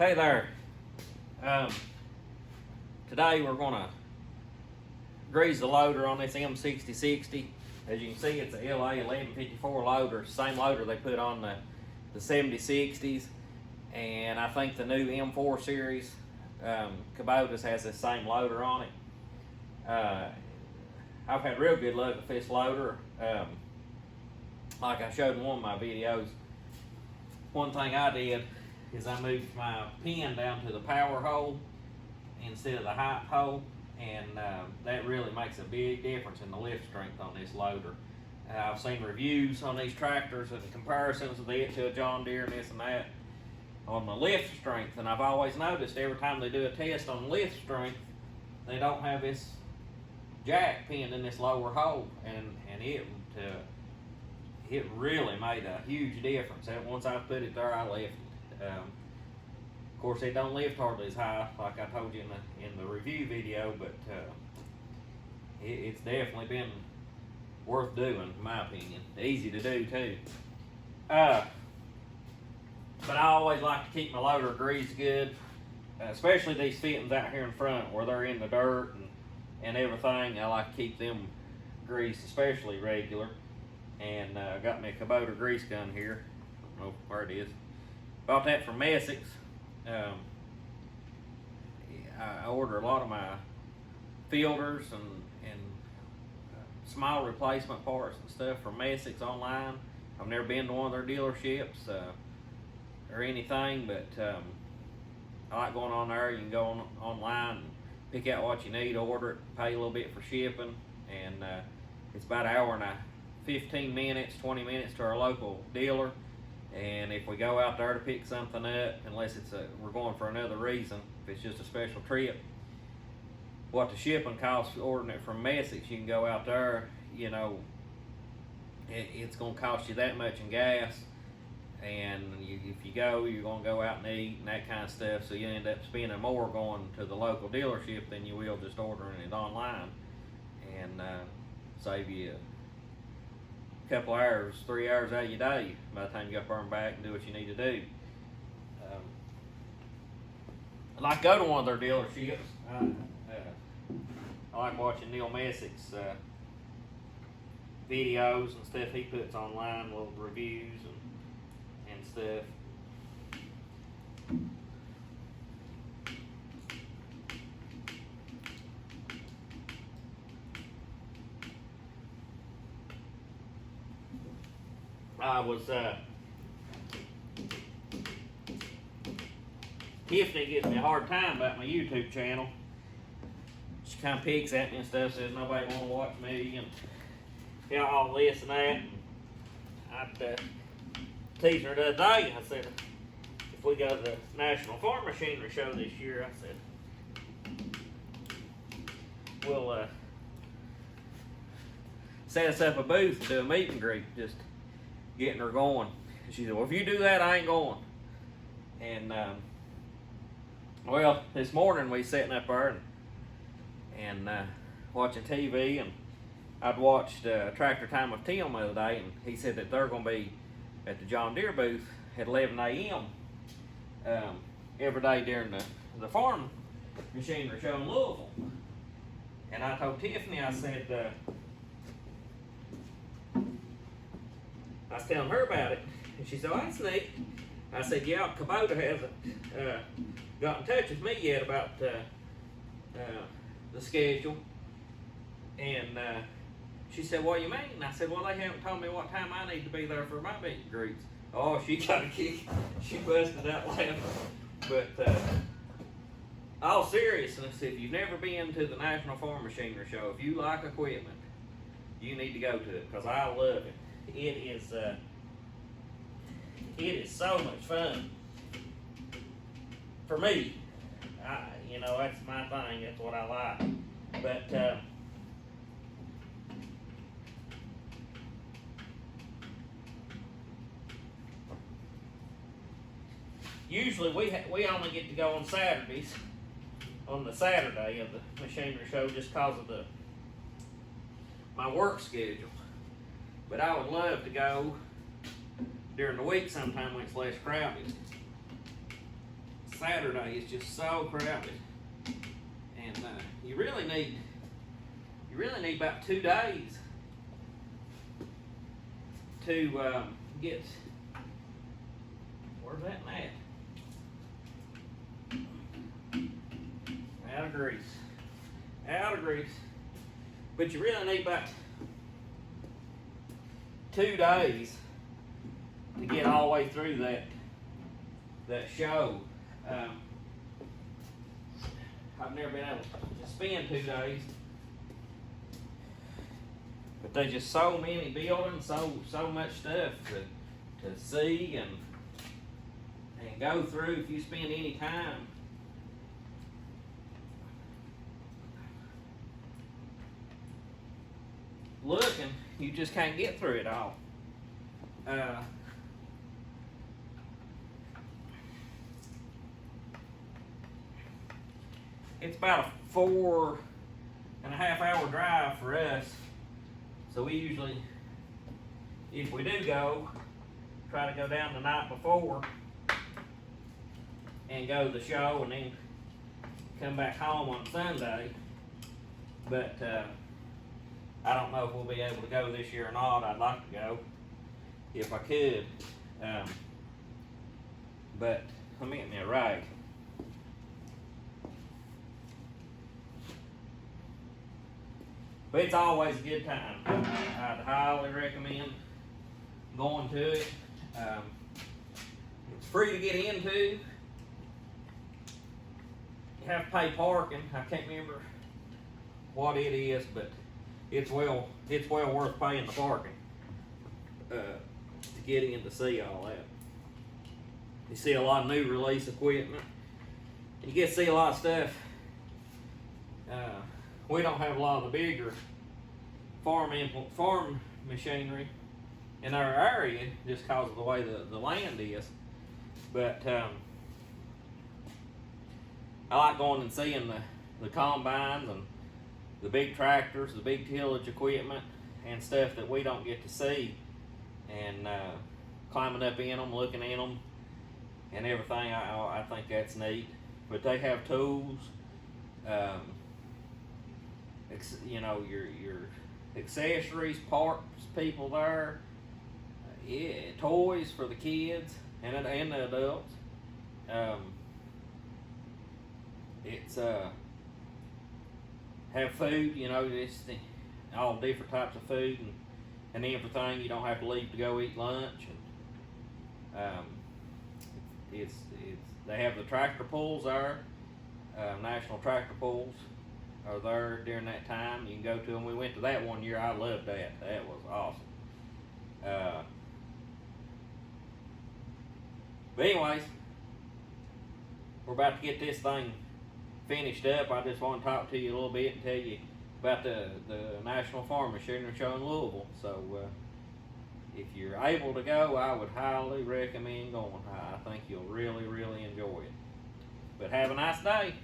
Hey there. Today we're going to grease the loader on this M6060. As you can see, it's a LA1154 loader, same loader they put on the 7060s, and I think the new M4 series Kubota's has the same loader on it. I've had real good luck with this loader. Like I showed in one of my videos, one thing I did is I moved my pin down to the power hole instead of the height hole, and that really makes a big difference in the lift strength on this loader. I've seen reviews on these tractors and comparisons of it to a John Deere and this and that on the lift strength, and I've always noticed every time they do a test on lift strength, they don't have this jack pinned in this lower hole, and it really made a huge difference. And once I put it there, I left it. Of course, it don't lift hardly as high, like I told you in the review video, but it's definitely been worth doing, in my opinion. Easy to do too. But I always like to keep my loader greased good, especially these fittings out here in front where they're in the dirt and everything. I like to keep them greased, especially regular. And I got me a Kubota grease gun here. I don't know where it is. Bought that from Asics. I order a lot of my filters and small replacement parts and stuff from Asics online. I've never been to one of their dealerships or anything, but I like going on there. You can go online and pick out what you need, order it, pay a little bit for shipping, and it's about an hour and 15 minutes, 20 minutes to our local dealer. And if we go out there to pick something up, unless we're going for another reason, if it's just a special trip, what the shipping costs ordering it from Asics, you can go out there, you know, it's going to cost you that much in gas, and if you go, you're going to go out and eat and that kind of stuff, so you end up spending more going to the local dealership than you will just ordering it online, and save you couple hours, 3 hours out of your day by the time you get up there and back and do what you need to do. I like to go to one of their dealerships. I like watching Neil Messick's videos and stuff he puts online, little reviews and stuff. I was, Tiffany gives me a hard time about my YouTube channel. She kind of picks at me and stuff, says nobody want to watch me and all this and that. I'd tease her the other day. I said, if we go to the National Farm Machinery Show this year, I said, we'll set us up a booth and do a meet and greet, just getting her going. She said, well, if you do that, I ain't going. And well, this morning we sitting up there and watching TV, and I'd watched Tractor Time with Tim the other day, and he said that they're going to be at the John Deere booth at 11 a.m. Every day during the farm machinery show in Louisville. And I told Tiffany, I said, I was telling her about it, and she said, oh, that's neat. I said, yeah, Kubota hasn't got in touch with me yet about the schedule. And she said, what do you mean? And I said, well, they haven't told me what time I need to be there for my meet and greets. Oh, she got a kick. She busted out laughing. But all seriousness, if you've never been to the National Farm Machinery Show, if you like equipment, you need to go to it, because I love it. It is so much fun for me. You know, that's my thing. That's what I like. But usually we only get to go on Saturdays, on the Saturday of the machinery show, just because of my work schedule. But I would love to go during the week sometime when it's less crowded. Saturday is just so crowded, and you really need about 2 days to get, where's that at? Out of grease. But you really need about 2 days to get all the way through that show. I've never been able to spend 2 days, but there's just so many buildings, so much stuff to see and go through. If you spend any time looking, you just can't get through it all. It's about a 4.5 hour drive for us, so we usually, if we do go, try to go down the night before and go to the show and then come back home on Sunday. But I don't know if we'll be able to go this year or not. I'd like to go if I could, but let me get me a rag. But it's always a good time. I'd highly recommend going to it. It's free to get into. You have to pay parking. I can't remember what it is, but it's well worth paying the parking to get in to see all that. You see a lot of new release equipment. You get to see a lot of stuff. We don't have a lot of the bigger farm machinery in our area just because of the way the land is. But I like going and seeing the combines and the big tractors, the big tillage equipment, and stuff that we don't get to see, and climbing up in them, looking in them, and everything. I think that's neat. But they have tools, you know, your accessories, parts, people there, yeah, toys for the kids and the adults. It's have food, you know, it's all different types of food and everything. You don't have to leave to go eat lunch. And they have the tractor pulls there. National tractor pulls are there during that time. You can go to them. We went to that one year. I loved that. That was awesome. But anyways, we're about to get this thing finished up. I just want to talk to you a little bit and tell you about the National Farm Machinery Show in Louisville. So if you're able to go, I would highly recommend going. I think you'll really, really enjoy it. But have a nice day.